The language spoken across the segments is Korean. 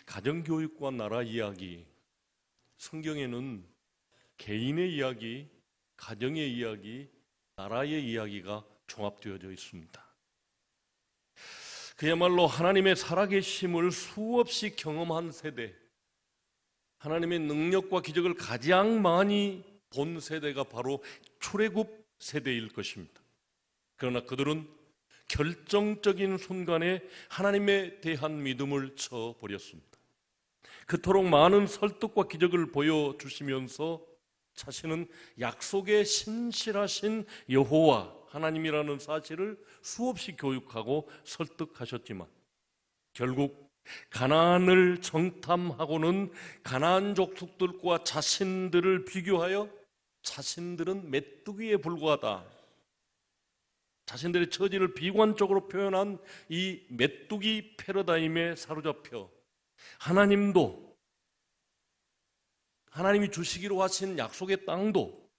가정교육과 나라 이야기, 성경에는 개인의 이야기, 가정의 이야기, 나라의 이야기가 종합되어져 있습니다. 그야말로 하나님의 살아계심을 수없이 경험한 세대, 하나님의 능력과 기적을 가장 많이 본 세대가 바로 출애굽 세대일 것입니다. 그러나 그들은 결정적인 순간에 하나님에 대한 믿음을 쳐버렸습니다. 그토록 많은 설득과 기적을 보여주시면서 자신은 약속의 신실하신 여호와 하나님이라는 사실을 수없이 교육하고 설득하셨지만 결국 가나안을 정탐하고는 가나안 족속들과 자신들을 비교하여 자신들은 메뚜기에 불과하다, 자신들의 처지를 비관적으로 표현한 이 메뚜기 패러다임에 사로잡혀 하나님이 주시기로 하신 약속의 땅도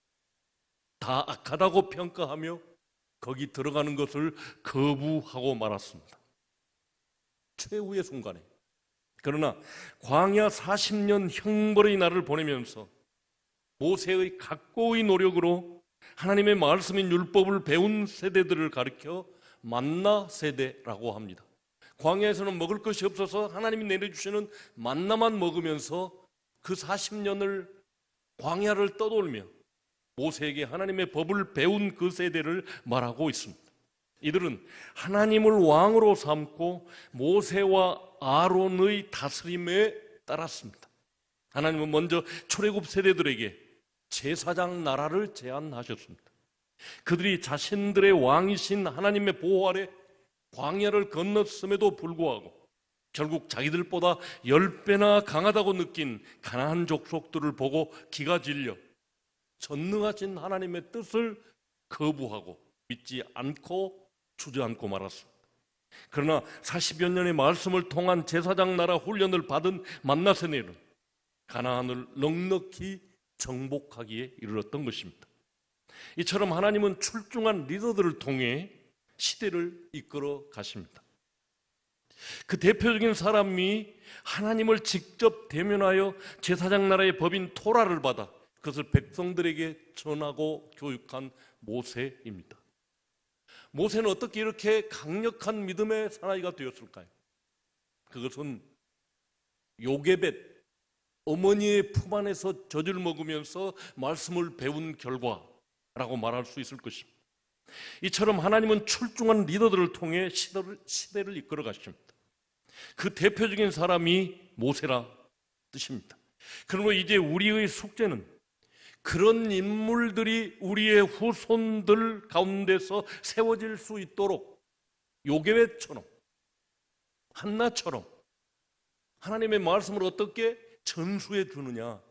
다 악하다고 평가하며 거기 들어가는 것을 거부하고 말았습니다. 최후의 순간에. 그러나 광야 40년 형벌의 날을 보내면서 모세의 각고의 노력으로 하나님의 말씀인 율법을 배운 세대들을 가리켜 만나 세대라고 합니다. 광야에서는 먹을 것이 없어서 하나님이 내려주시는 만나만 먹으면서 그 40년을 광야를 떠돌며 모세에게 하나님의 법을 배운 그 세대를 말하고 있습니다. 이들은 하나님을 왕으로 삼고 모세와 아론의 다스림에 따랐습니다. 하나님은 먼저 출애굽 세대들에게 제사장 나라를 제안하셨습니다. 그들이 자신들의 왕이신 하나님의 보호 아래 광야를 건넜음에도 불구하고 결국 자기들보다 10배나 강하다고 느낀 가나안 족속들을 보고 기가 질려 전능하신 하나님의 뜻을 거부하고 믿지 않고 주저앉고 말았습니다. 그러나 40여 년의 말씀을 통한 제사장 나라 훈련을 받은 만나 세대는 가나안을 넉넉히 정복하기에 이르렀던 것입니다. 이처럼 하나님은 출중한 리더들을 통해 시대를 이끌어 가십니다. 그 대표적인 사람이 하나님을 직접 대면하여 제사장 나라의 법인 토라를 받아 그것을 백성들에게 전하고 교육한 모세입니다. 모세는 어떻게 이렇게 강력한 믿음의 사나이가 되었을까요? 그것은 요게벳, 어머니의 품 안에서 젖을 먹으면서 말씀을 배운 결과라고 말할 수 있을 것입니다. 이처럼 하나님은 출중한 리더들을 통해 시대를 이끌어 가십니다. 그 대표적인 사람이 모세라 뜻입니다. 그러므로 이제 우리의 숙제는 그런 인물들이 우리의 후손들 가운데서 세워질 수 있도록 요게벳처럼, 한나처럼 하나님의 말씀을 어떻게 전수해 주느냐.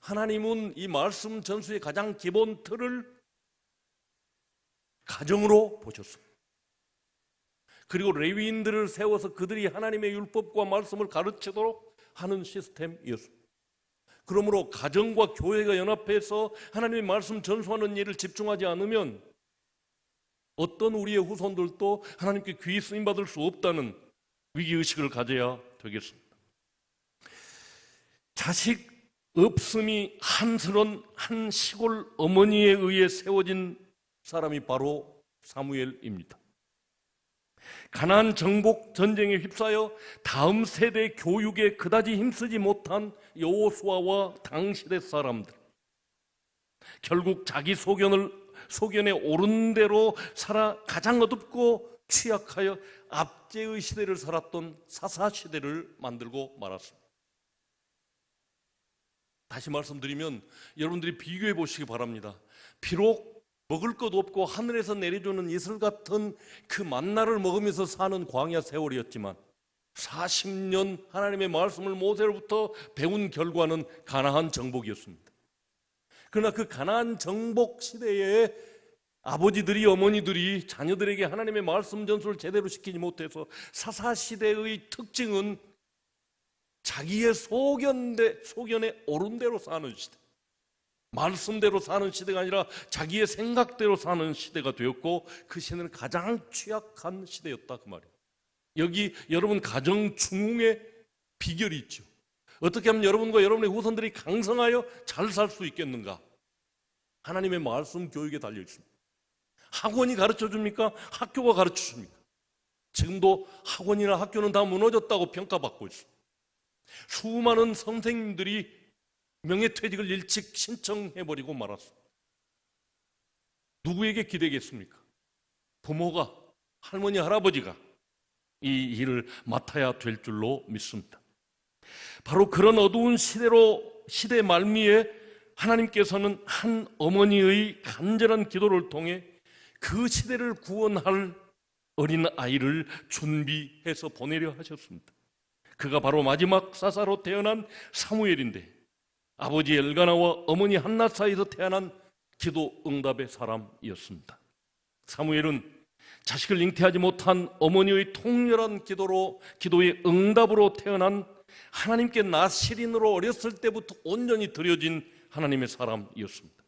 하나님은 이 말씀 전수의 가장 기본 틀을 가정으로 보셨습니다. 그리고 레위인들을 세워서 그들이 하나님의 율법과 말씀을 가르치도록 하는 시스템이었습니다. 그러므로 가정과 교회가 연합해서 하나님의 말씀 전수하는 일을 집중하지 않으면 어떤 우리의 후손들도 하나님께 귀히 쓰임받을 수 없다는 위기의식을 가져야 되겠습니다. 자식 없음이 한스런 한 시골 어머니에 의해 세워진 사람이 바로 사무엘입니다. 가나안 정복 전쟁에 휩싸여 다음 세대 교육에 그다지 힘쓰지 못한 여호수아와 당시대 사람들, 결국 자기 소견에 옳은 대로 살아 가장 어둡고 취약하여 압제의 시대를 살았던 사사시대를 만들고 말았습니다. 다시 말씀드리면 여러분들이 비교해 보시기 바랍니다. 비록 먹을 것 없고 하늘에서 내려주는 이슬 같은 그 만나를 먹으면서 사는 광야 세월이었지만 40년 하나님의 말씀을 모세로부터 배운 결과는 가나안 정복이었습니다. 그러나 그 가나안 정복 시대에 아버지들이, 어머니들이 자녀들에게 하나님의 말씀 전수를 제대로 시키지 못해서 사사시대의 특징은 자기의 소견에 옳은 대로 사는 시대, 말씀대로 사는 시대가 아니라 자기의 생각대로 사는 시대가 되었고 그 시대는 가장 취약한 시대였다 그 말이에요. 여기 여러분 가정 중흥에 비결이 있죠. 어떻게 하면 여러분과 여러분의 후손들이 강성하여 잘 살 수 있겠는가? 하나님의 말씀 교육에 달려 있습니다. 학원이 가르쳐 줍니까? 학교가 가르쳐 줍니까? 지금도 학원이나 학교는 다 무너졌다고 평가받고 있습니다. 수많은 선생님들이 명예퇴직을 일찍 신청해버리고 말았습니다. 누구에게 기대겠습니까? 부모가, 할머니, 할아버지가 이 일을 맡아야 될 줄로 믿습니다. 바로 그런 어두운 시대 말미에 하나님께서는 한 어머니의 간절한 기도를 통해 그 시대를 구원할 어린 아이를 준비해서 보내려 하셨습니다. 그가 바로 마지막 사사로 태어난 사무엘인데, 아버지 엘가나와 어머니 한나 사이에서 태어난 기도 응답의 사람이었습니다. 사무엘은 자식을 잉태하지 못한 어머니의 통렬한 기도의 응답으로 태어난 하나님께 나시린으로 어렸을 때부터 온전히 드려진 하나님의 사람이었습니다.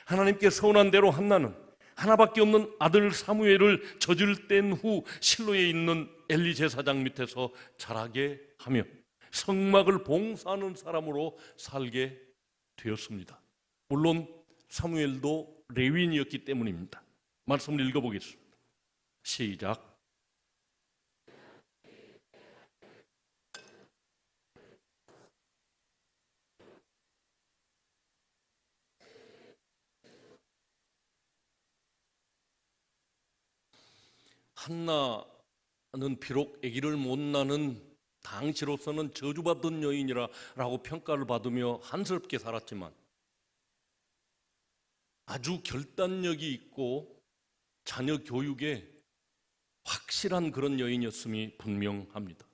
하나님께 서운한 대로 한나는 하나밖에 없는 아들 사무엘을 젖을 뗀 후 실로에 있는 엘리 제사장 밑에서 자라게 하며 성막을 봉사하는 사람으로 살게 되었습니다. 물론 사무엘도 레위인이었기 때문입니다. 말씀을 읽어보겠습니다. 시작. 한나는 비록 아기를 못 낳는 당시로서는 저주받은 여인이라고 평가를 받으며 한스럽게 살았지만 아주 결단력이 있고 자녀 교육에 확실한 그런 여인이었음이 분명합니다.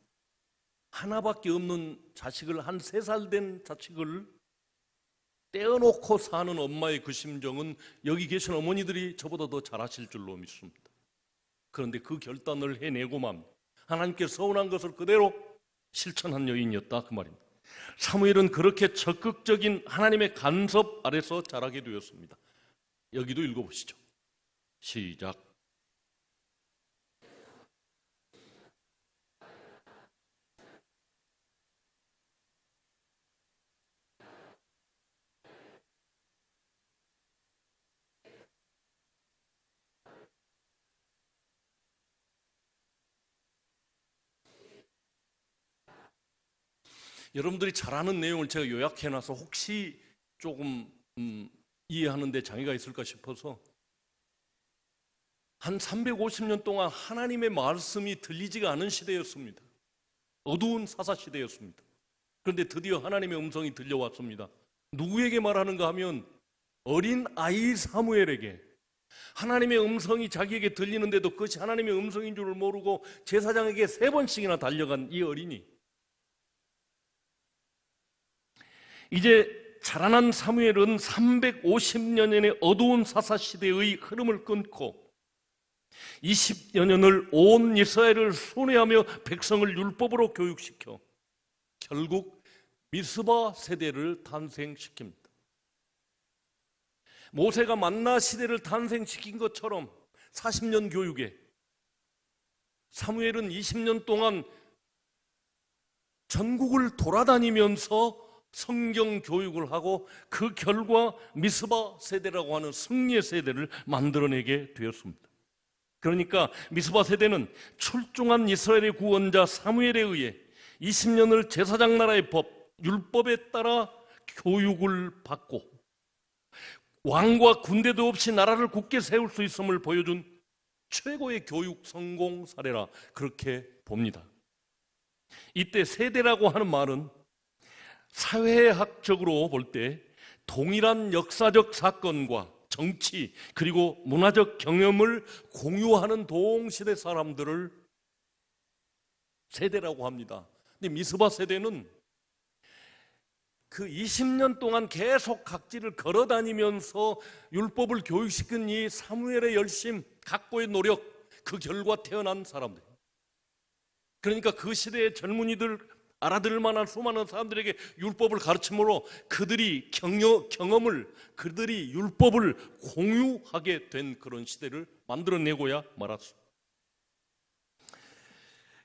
하나밖에 없는 자식을, 한 3살 된 자식을 떼어놓고 사는 엄마의 그 심정은 여기 계신 어머니들이 저보다 더 잘하실 줄로 믿습니다. 그런데 그 결단을 해내고만 하나님께 서운한 것을 그대로 실천한 여인이었다, 그 말입니다. 사무엘은 그렇게 적극적인 하나님의 간섭 아래서 자라게 되었습니다. 여기도 읽어보시죠. 시작. 여러분들이 잘 아는 내용을 제가 요약해놔서 혹시 조금 이해하는 데 장애가 있을까 싶어서, 한 350년 동안 하나님의 말씀이 들리지가 않은 시대였습니다. 어두운 사사 시대였습니다. 그런데 드디어 하나님의 음성이 들려왔습니다. 누구에게 말하는가 하면 어린 아이 사무엘에게. 하나님의 음성이 자기에게 들리는데도 그것이 하나님의 음성인 줄을 모르고 제사장에게 3번씩이나 달려간 이 어린이. 이제 자라난 사무엘은 350년의 어두운 사사 시대의 흐름을 끊고 20여 년을 온 이스라엘을 순회하며 백성을 율법으로 교육시켜 결국 미스바 세대를 탄생시킵니다. 모세가 만나 시대를 탄생시킨 것처럼 40년 교육에 사무엘은 20년 동안 전국을 돌아다니면서 성경 교육을 하고 그 결과 미스바 세대라고 하는 승리의 세대를 만들어내게 되었습니다. 그러니까 미스바 세대는 출중한 이스라엘의 구원자 사무엘에 의해 20년을 제사장 나라의 법, 율법에 따라 교육을 받고 왕과 군대도 없이 나라를 굳게 세울 수 있음을 보여준 최고의 교육 성공 사례라 그렇게 봅니다. 이때 세대라고 하는 말은 사회학적으로 볼 때 동일한 역사적 사건과 정치 그리고 문화적 경험을 공유하는 동시대 사람들을 세대라고 합니다. 근데 미스바 세대는 그 20년 동안 계속 각지를 걸어다니면서 율법을 교육시킨 이 사무엘의 열심, 각고의 노력, 그 결과 태어난 사람들. 그러니까 그 시대의 젊은이들, 알아들을 만한 수많은 사람들에게 율법을 가르침으로 그들이 경험을, 그들이 율법을 공유하게 된 그런 시대를 만들어내고야 말았습니다.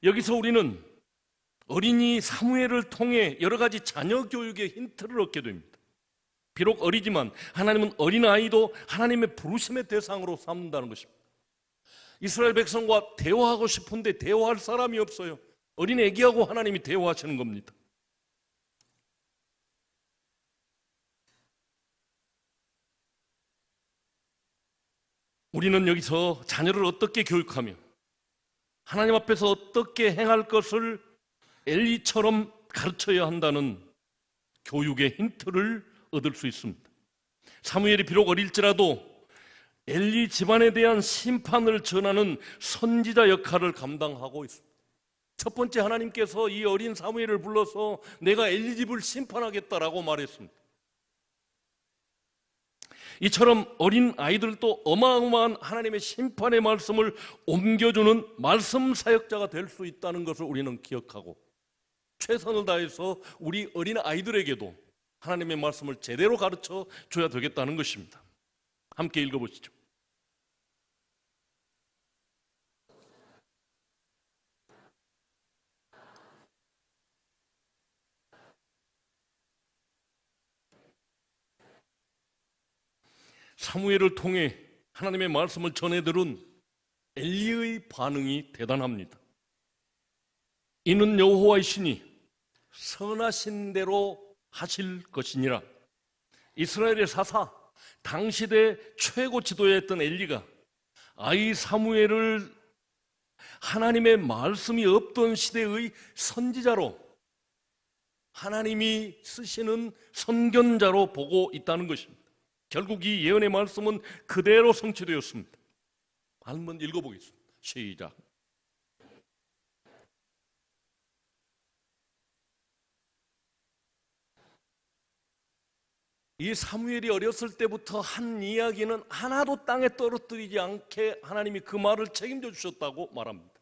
여기서 우리는 어린이 사무엘을 통해 여러 가지 자녀 교육의 힌트를 얻게 됩니다. 비록 어리지만 하나님은 어린아이도 하나님의 부르심의 대상으로 삼는다는 것입니다. 이스라엘 백성과 대화하고 싶은데 대화할 사람이 없어요. 어린 애기하고 하나님이 대화하시는 겁니다. 우리는 여기서 자녀를 어떻게 교육하며 하나님 앞에서 어떻게 행할 것을 엘리처럼 가르쳐야 한다는 교육의 힌트를 얻을 수 있습니다. 사무엘이 비록 어릴지라도 엘리 집안에 대한 심판을 전하는 선지자 역할을 감당하고 있습니다. 첫 번째, 하나님께서 이 어린 사무엘을 불러서 내가 엘리 집을 심판하겠다라고 말했습니다. 이처럼 어린 아이들도 어마어마한 하나님의 심판의 말씀을 옮겨주는 말씀 사역자가 될 수 있다는 것을 우리는 기억하고 최선을 다해서 우리 어린 아이들에게도 하나님의 말씀을 제대로 가르쳐 줘야 되겠다는 것입니다. 함께 읽어보시죠. 사무엘을 통해 하나님의 말씀을 전해들은 엘리의 반응이 대단합니다. 이는 여호와의 신이 선하신 대로 하실 것이니라. 이스라엘의 사사, 당시대 최고 지도자였던 엘리가 아이 사무엘을 하나님의 말씀이 없던 시대의 선지자로, 하나님이 쓰시는 선견자로 보고 있다는 것입니다. 결국 이 예언의 말씀은 그대로 성취되었습니다. 한번 읽어보겠습니다. 시작. 이 사무엘이 어렸을 때부터 한 이야기는 하나도 땅에 떨어뜨리지 않게 하나님이 그 말을 책임져 주셨다고 말합니다.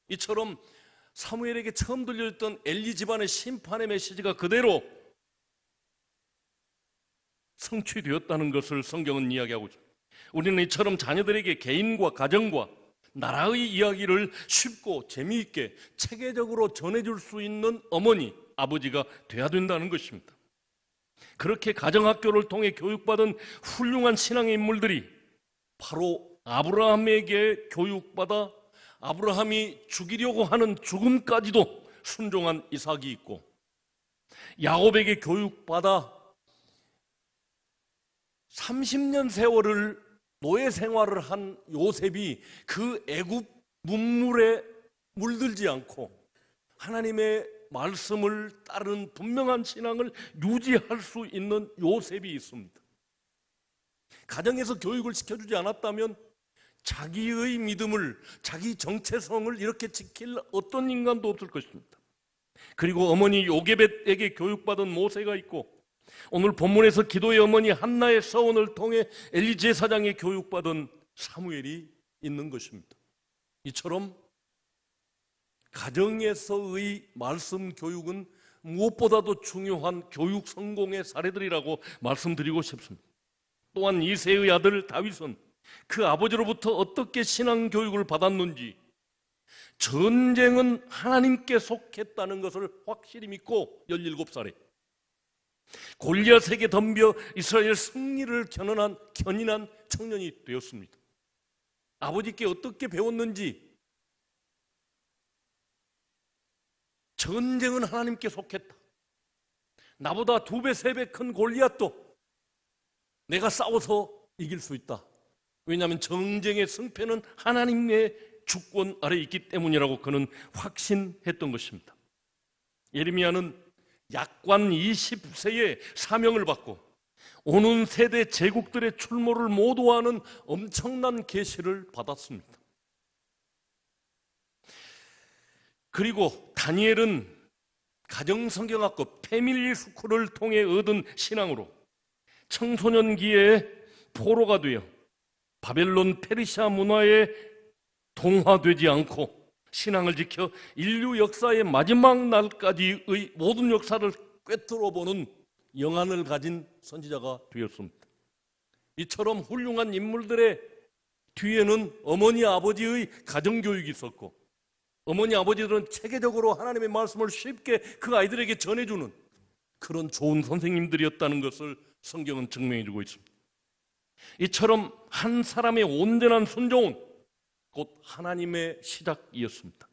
이처럼 사무엘에게 처음 들려줬던 엘리 집안의 심판의 메시지가 그대로 성취되었다는 것을 성경은 이야기하고 있습니다. 우리는 이처럼 자녀들에게 개인과 가정과 나라의 이야기를 쉽고 재미있게 체계적으로 전해줄 수 있는 어머니, 아버지가 돼야 된다는 것입니다. 그렇게 가정학교를 통해 교육받은 훌륭한 신앙의 인물들이 바로 아브라함에게 교육받아 아브라함이 죽이려고 하는 죽음까지도 순종한 이삭이 있고, 야곱에게 교육받아 30년 세월을 노예 생활을 한 요셉이 그 애굽 문물에 물들지 않고 하나님의 말씀을 따른 분명한 신앙을 유지할 수 있는 요셉이 있습니다. 가정에서 교육을 시켜주지 않았다면 자기의 믿음을, 자기 정체성을 이렇게 지킬 어떤 인간도 없을 것입니다. 그리고 어머니 요게벳에게 교육받은 모세가 있고, 오늘 본문에서 기도의 어머니 한나의 서원을 통해 엘리 제사장의 교육받은 사무엘이 있는 것입니다. 이처럼 가정에서의 말씀 교육은 무엇보다도 중요한 교육 성공의 사례들이라고 말씀드리고 싶습니다. 또한 이새의 아들 다윗은 그 아버지로부터 어떻게 신앙 교육을 받았는지, 전쟁은 하나님께 속했다는 것을 확실히 믿고 17살에 골리앗에게 덤벼 이스라엘 승리를 견인한 청년이 되었습니다. 아버지께 어떻게 배웠는지, 전쟁은 하나님께 속했다. 나보다 2배, 3배 큰 골리앗도 내가 싸워서 이길 수 있다. 왜냐하면 전쟁의 승패는 하나님의 주권 아래 있기 때문이라고 그는 확신했던 것입니다. 예레미야는 약관 20세에 사명을 받고 오는 세대 제국들의 출몰을 모두 아는 엄청난 계시를 받았습니다. 그리고 다니엘은 가정성경학급 패밀리 스쿨을 통해 얻은 신앙으로 청소년기에 포로가 되어 바벨론 페르시아 문화에 동화되지 않고 신앙을 지켜 인류 역사의 마지막 날까지의 모든 역사를 꿰뚫어 보는 영안을 가진 선지자가 되었습니다. 이처럼 훌륭한 인물들의 뒤에는 어머니 아버지의 가정교육이 있었고, 어머니 아버지들은 체계적으로 하나님의 말씀을 쉽게 그 아이들에게 전해주는 그런 좋은 선생님들이었다는 것을 성경은 증명해 주고 있습니다. 이처럼 한 사람의 온전한 순종은 곧 하나님의 시작이었습니다.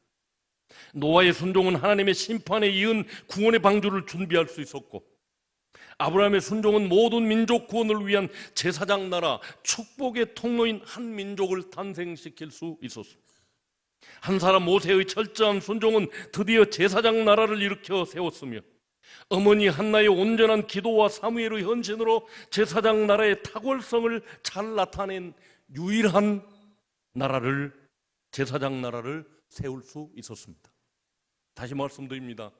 노아의 순종은 하나님의 심판에 이은 구원의 방주를 준비할 수 있었고, 아브라함의 순종은 모든 민족 구원을 위한 제사장 나라, 축복의 통로인 한 민족을 탄생시킬 수 있었습니다. 한 사람 모세의 철저한 순종은 드디어 제사장 나라를 일으켜 세웠으며, 어머니 한나의 온전한 기도와 사무엘의 헌신으로 제사장 나라의 탁월성을 잘 나타낸 유일한 나라를, 제사장 나라를 세울 수 있었습니다. 다시 말씀드립니다.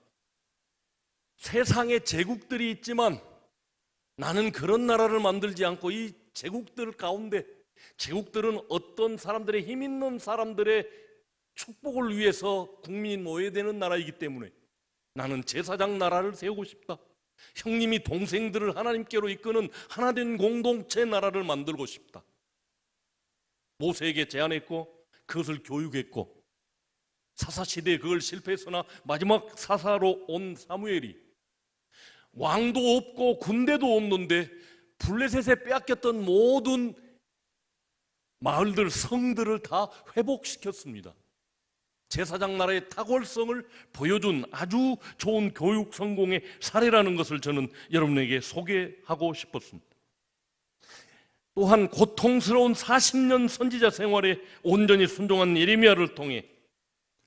세상에 제국들이 있지만 나는 그런 나라를 만들지 않고 이 제국들 가운데, 제국들은 어떤 사람들의, 힘 있는 사람들의 축복을 위해서 국민이 모여야 되는 나라이기 때문에 나는 제사장 나라를 세우고 싶다. 형님이 동생들을 하나님께로 이끄는 하나된 공동체 나라를 만들고 싶다. 모세에게 제안했고 그것을 교육했고, 사사시대에 그걸 실패했으나 마지막 사사로 온 사무엘이 왕도 없고 군대도 없는데 블레셋에 빼앗겼던 모든 마을들, 성들을 다 회복시켰습니다. 제사장 나라의 탁월성을 보여준 아주 좋은 교육 성공의 사례라는 것을 저는 여러분에게 소개하고 싶었습니다. 또한 고통스러운 40년 선지자 생활에 온전히 순종한 예레미야를 통해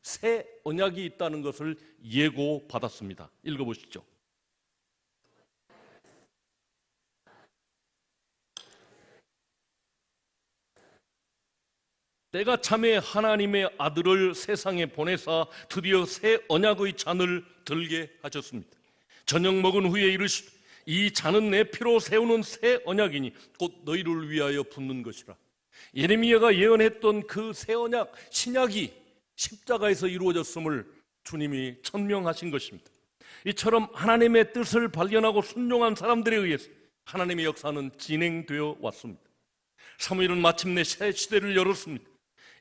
새 언약이 있다는 것을 예고받았습니다. 읽어보시죠. 때가 참에 하나님의 아들을 세상에 보내사 드디어 새 언약의 잔을 들게 하셨습니다. 저녁 먹은 후에 이르시되 이 잔은 내 피로 세우는 새 언약이니 곧 너희를 위하여 붓는 것이라. 예레미야가 예언했던 그 새 언약, 신약이 십자가에서 이루어졌음을 주님이 천명하신 것입니다. 이처럼 하나님의 뜻을 발견하고 순종한 사람들에 의해서 하나님의 역사는 진행되어 왔습니다. 사무엘은 마침내 새 시대를 열었습니다.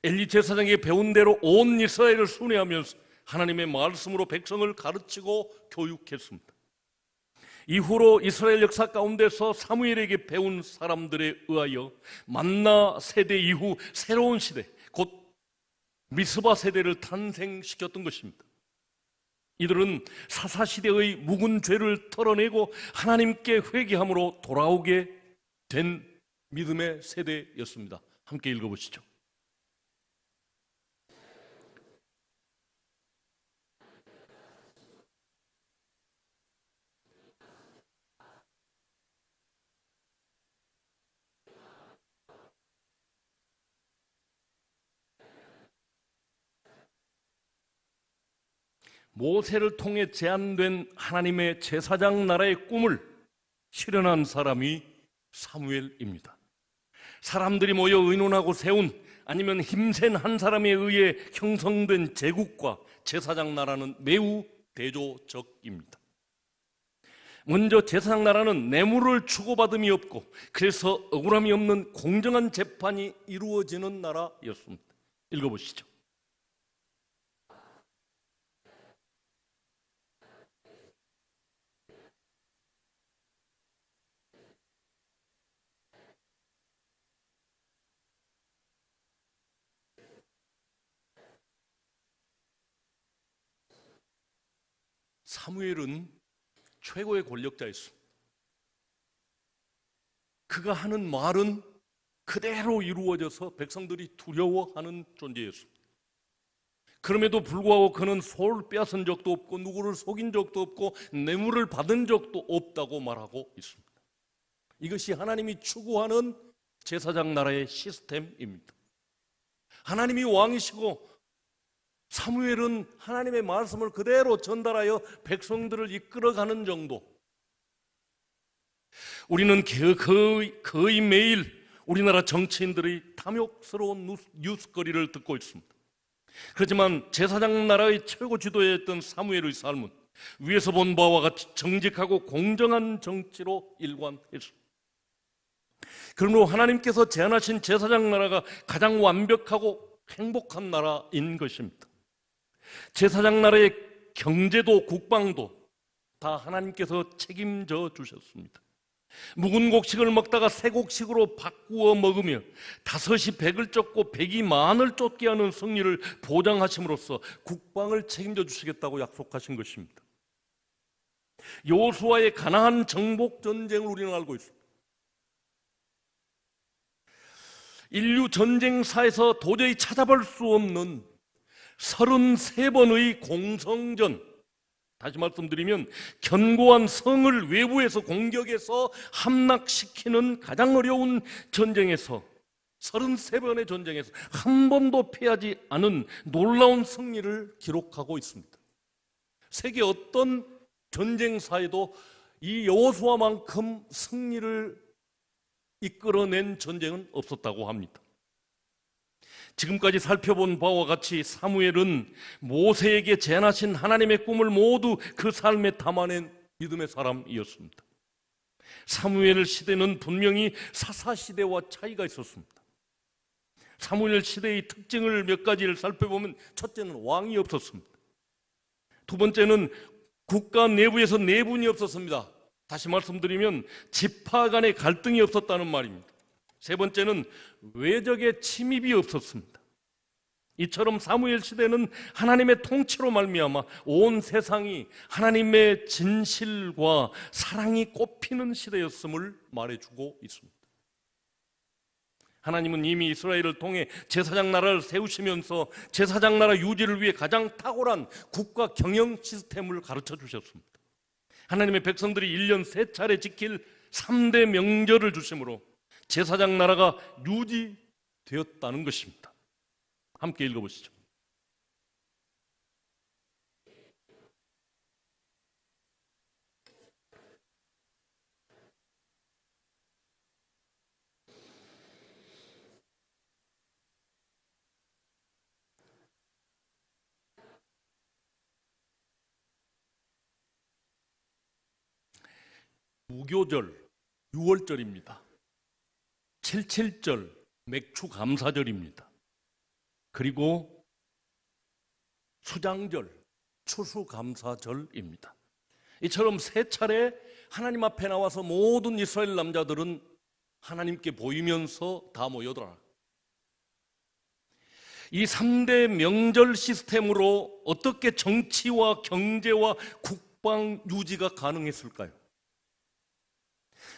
엘리 제사장에게 배운 대로 온 이스라엘을 순회하면서 하나님의 말씀으로 백성을 가르치고 교육했습니다. 이후로 이스라엘 역사 가운데서 사무엘에게 배운 사람들에 의하여 만나 세대 이후 새로운 시대, 곧 미스바 세대를 탄생시켰던 것입니다. 이들은 사사시대의 묵은 죄를 털어내고 하나님께 회개함으로 돌아오게 된 믿음의 세대였습니다. 함께 읽어보시죠. 모세를 통해 제안된 하나님의 제사장 나라의 꿈을 실현한 사람이 사무엘입니다. 사람들이 모여 의논하고 세운, 아니면 힘센 한 사람에 의해 형성된 제국과 제사장 나라는 매우 대조적입니다. 먼저 제사장 나라는 뇌물을 주고받음이 없고 그래서 억울함이 없는 공정한 재판이 이루어지는 나라였습니다. 읽어보시죠. 사무엘은 최고의 권력자였습니다. 그가 하는 말은 그대로 이루어져서 백성들이 두려워하는 존재였습니다. 그럼에도 불구하고 그는 소를 빼앗은 적도 없고 누구를 속인 적도 없고 뇌물을 받은 적도 없다고 말하고 있습니다. 이것이 하나님이 추구하는 제사장 나라의 시스템입니다. 하나님이 왕이시고 사무엘은 하나님의 말씀을 그대로 전달하여 백성들을 이끌어가는 정도. 우리는 거의 매일 우리나라 정치인들의 탐욕스러운 뉴스거리를 듣고 있습니다. 그렇지만 제사장 나라의 최고 지도자였던 사무엘의 삶은 위에서 본 바와 같이 정직하고 공정한 정치로 일관했습니다. 그러므로 하나님께서 제안하신 제사장 나라가 가장 완벽하고 행복한 나라인 것입니다. 제사장 나라의 경제도 국방도 다 하나님께서 책임져 주셨습니다. 묵은 곡식을 먹다가 새 곡식으로 바꾸어 먹으며 5이 100을 쫓고 100이 만을 쫓게 하는 승리를 보장하심으로써 국방을 책임져 주시겠다고 약속하신 것입니다. 여호수아의 가나안 정복 전쟁을 우리는 알고 있습니다. 인류 전쟁사에서 도저히 찾아볼 수 없는 33번의 공성전, 다시 말씀드리면 견고한 성을 외부에서 공격해서 함락시키는 가장 어려운 전쟁에서 33번의 전쟁에서 한 번도 패하지 않은 놀라운 승리를 기록하고 있습니다. 세계 어떤 전쟁사에도 이 여호수아만큼 승리를 이끌어낸 전쟁은 없었다고 합니다. 지금까지 살펴본 바와 같이 사무엘은 모세에게 제안하신 하나님의 꿈을 모두 그 삶에 담아낸 믿음의 사람이었습니다. 사무엘 시대는 분명히 사사시대와 차이가 있었습니다. 사무엘 시대의 특징을 몇 가지를 살펴보면, 첫째는 왕이 없었습니다. 두 번째는 국가 내부에서 내분이 없었습니다. 다시 말씀드리면 지파 간의 갈등이 없었다는 말입니다. 세 번째는 외적의 침입이 없었습니다. 이처럼 사무엘 시대는 하나님의 통치로 말미암아 온 세상이 하나님의 진실과 사랑이 꽃피는 시대였음을 말해주고 있습니다. 하나님은 이미 이스라엘을 통해 제사장 나라를 세우시면서 제사장 나라 유지를 위해 가장 탁월한 국가 경영 시스템을 가르쳐 주셨습니다. 하나님의 백성들이 1년 3차례 지킬 3대 명절을 주심으로 제사장 나라가 유지되었다는 것입니다. 함께 읽어보시죠. 무교절, 유월절입니다. 77절, 맥추감사절입니다. 그리고 수장절, 추수감사절입니다. 이처럼 3차례 하나님 앞에 나와서 모든 이스라엘 남자들은 하나님께 보이면서 다 모여들어라. 이 3대 명절 시스템으로 어떻게 정치와 경제와 국방 유지가 가능했을까요?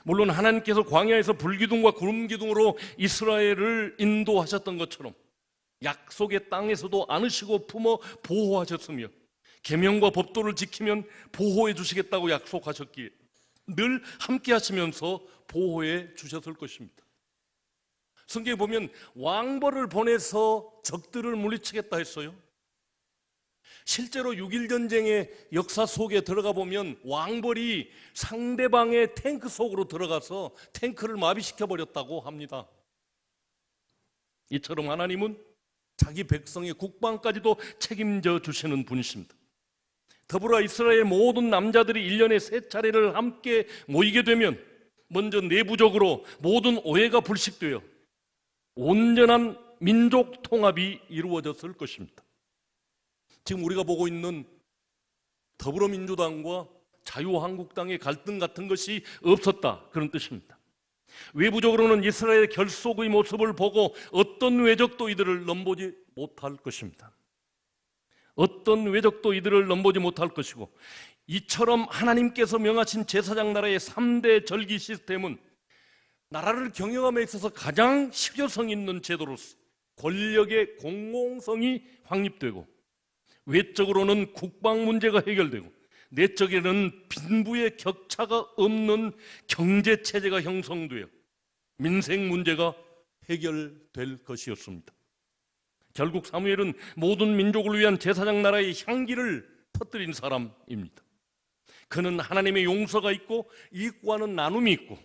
물론 하나님께서 광야에서 불기둥과 구름기둥으로 이스라엘을 인도하셨던 것처럼 약속의 땅에서도 안으시고 품어 보호하셨으며 계명과 법도를 지키면 보호해 주시겠다고 약속하셨기에 늘 함께 하시면서 보호해 주셨을 것입니다. 성경에 보면 왕벌을 보내서 적들을 물리치겠다 했어요. 실제로 6.1 전쟁의 역사 속에 들어가 보면 왕벌이 상대방의 탱크 속으로 들어가서 탱크를 마비시켜 버렸다고 합니다. 이처럼 하나님은 자기 백성의 국방까지도 책임져 주시는 분이십니다. 더불어 이스라엘 모든 남자들이 1년에 3차례를 함께 모이게 되면 먼저 내부적으로 모든 오해가 불식되어 온전한 민족 통합이 이루어졌을 것입니다. 지금 우리가 보고 있는 더불어민주당과 자유한국당의 갈등 같은 것이 없었다, 그런 뜻입니다. 외부적으로는 이스라엘의 결속의 모습을 보고 어떤 외적도 이들을 넘보지 못할 것입니다. 어떤 외적도 이들을 넘보지 못할 것이고, 이처럼 하나님께서 명하신 제사장 나라의 3대 절기 시스템은 나라를 경영함에 있어서 가장 실효성 있는 제도로서 권력의 공공성이 확립되고, 외적으로는 국방 문제가 해결되고, 내적에는 빈부의 격차가 없는 경제 체제가 형성되어 민생 문제가 해결될 것이었습니다. 결국 사무엘은 모든 민족을 위한 제사장 나라의 향기를 퍼뜨린 사람입니다. 그는 하나님의 용서가 있고 이익과는 나눔이 있고,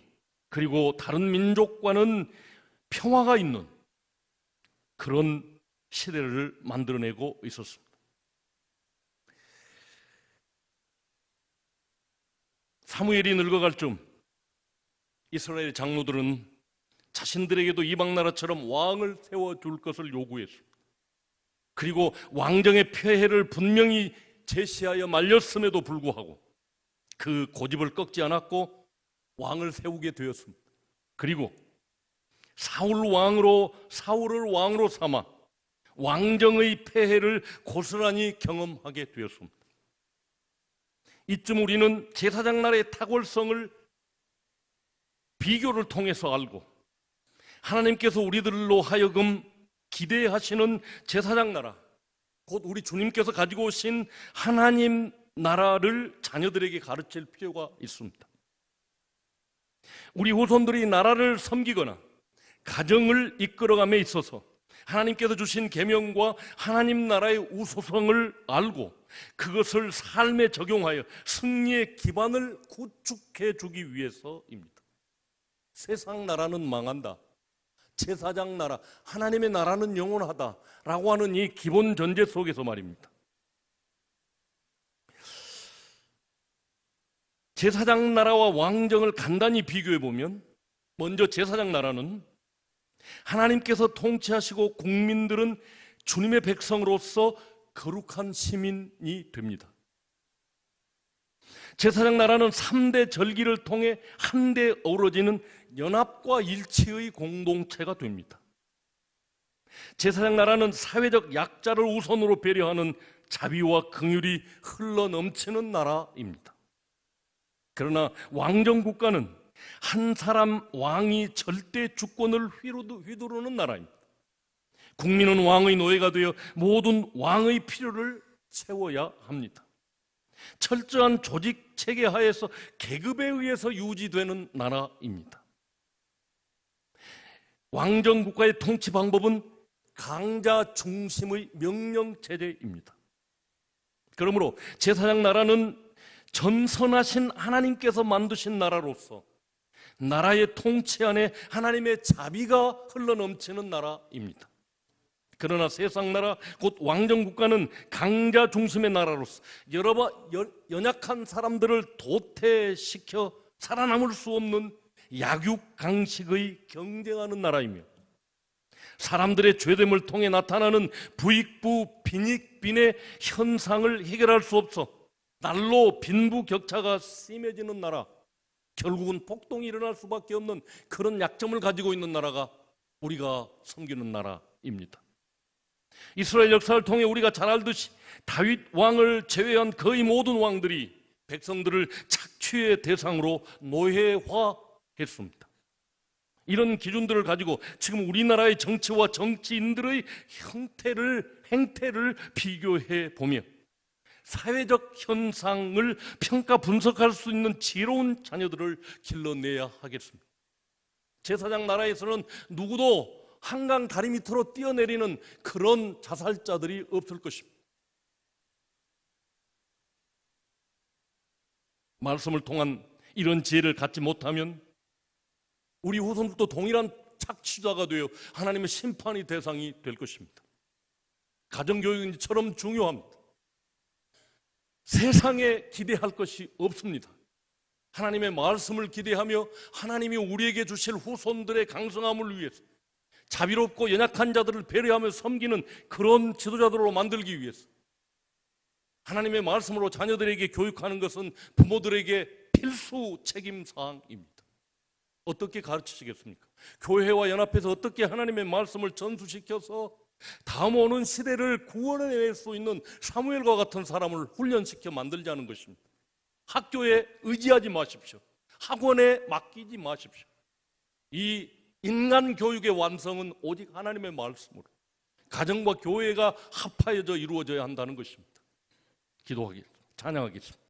그리고 다른 민족과는 평화가 있는 그런 시대를 만들어내고 있었습니다. 사무엘이 늙어갈 즈음 이스라엘 장로들은 자신들에게도 이방 나라처럼 왕을 세워줄 것을 요구했습니다. 그리고 왕정의 폐해를 분명히 제시하여 말렸음에도 불구하고 그 고집을 꺾지 않았고 왕을 세우게 되었습니다. 그리고 사울을 왕으로 삼아 왕정의 폐해를 고스란히 경험하게 되었습니다. 이쯤 우리는 제사장 나라의 탁월성을 비교를 통해서 알고 하나님께서 우리들로 하여금 기대하시는 제사장 나라, 곧 우리 주님께서 가지고 오신 하나님 나라를 자녀들에게 가르칠 필요가 있습니다. 우리 후손들이 나라를 섬기거나 가정을 이끌어감에 있어서 하나님께서 주신 계명과 하나님 나라의 우수성을 알고 그것을 삶에 적용하여 승리의 기반을 구축해 주기 위해서입니다. 세상 나라는 망한다, 제사장 나라, 하나님의 나라는 영원하다라고 하는 이 기본 전제 속에서 말입니다. 제사장 나라와 왕정을 간단히 비교해 보면, 먼저 제사장 나라는 하나님께서 통치하시고 국민들은 주님의 백성으로서 거룩한 시민이 됩니다. 제사장 나라는 3대 절기를 통해 한데 어우러지는 연합과 일치의 공동체가 됩니다. 제사장 나라는 사회적 약자를 우선으로 배려하는 자비와 긍휼이 흘러넘치는 나라입니다. 그러나 왕정 국가는 한 사람 왕이 절대 주권을 휘두르는 나라입니다. 국민은 왕의 노예가 되어 모든 왕의 필요를 채워야 합니다. 철저한 조직 체계 하에서 계급에 의해서 유지되는 나라입니다. 왕정 국가의 통치 방법은 강자 중심의 명령 체제입니다. 그러므로 제사장 나라는 전선하신 하나님께서 만드신 나라로서 나라의 통치 안에 하나님의 자비가 흘러넘치는 나라입니다. 그러나 세상 나라, 곧 왕정 국가는 강자 중심의 나라로서 연약한 사람들을 도태시켜 살아남을 수 없는 약육강식의 경쟁하는 나라이며, 사람들의 죄됨을 통해 나타나는 부익부 빈익빈의 현상을 해결할 수 없어 날로 빈부격차가 심해지는 나라, 결국은 폭동이 일어날 수밖에 없는 그런 약점을 가지고 있는 나라가 우리가 섬기는 나라입니다. 이스라엘 역사를 통해 우리가 잘 알듯이 다윗 왕을 제외한 거의 모든 왕들이 백성들을 착취의 대상으로 노예화했습니다. 이런 기준들을 가지고 지금 우리나라의 정치와 정치인들의 행태를 비교해 보며 사회적 현상을 평가 분석할 수 있는 지혜로운 자녀들을 길러내야 하겠습니다. 제사장 나라에서는 누구도 한강 다리 밑으로 뛰어내리는 그런 자살자들이 없을 것입니다. 말씀을 통한 이런 지혜를 갖지 못하면 우리 후손들도 동일한 착취자가 되어 하나님의 심판의 대상이 될 것입니다. 가정교육처럼 중요합니다. 세상에 기대할 것이 없습니다. 하나님의 말씀을 기대하며 하나님이 우리에게 주실 후손들의 강성함을 위해서 자비롭고 연약한 자들을 배려하며 섬기는 그런 지도자들로 만들기 위해서 하나님의 말씀으로 자녀들에게 교육하는 것은 부모들에게 필수 책임사항입니다. 어떻게 가르치시겠습니까? 교회와 연합해서 어떻게 하나님의 말씀을 전수시켜서 다음 오는 시대를 구원해낼 수 있는 사무엘과 같은 사람을 훈련시켜 만들자는 것입니다. 학교에 의지하지 마십시오. 학원에 맡기지 마십시오. 이 인간 교육의 완성은 오직 하나님의 말씀으로 가정과 교회가 합하여져 이루어져야 한다는 것입니다. 기도하겠습니다. 찬양하겠습니다.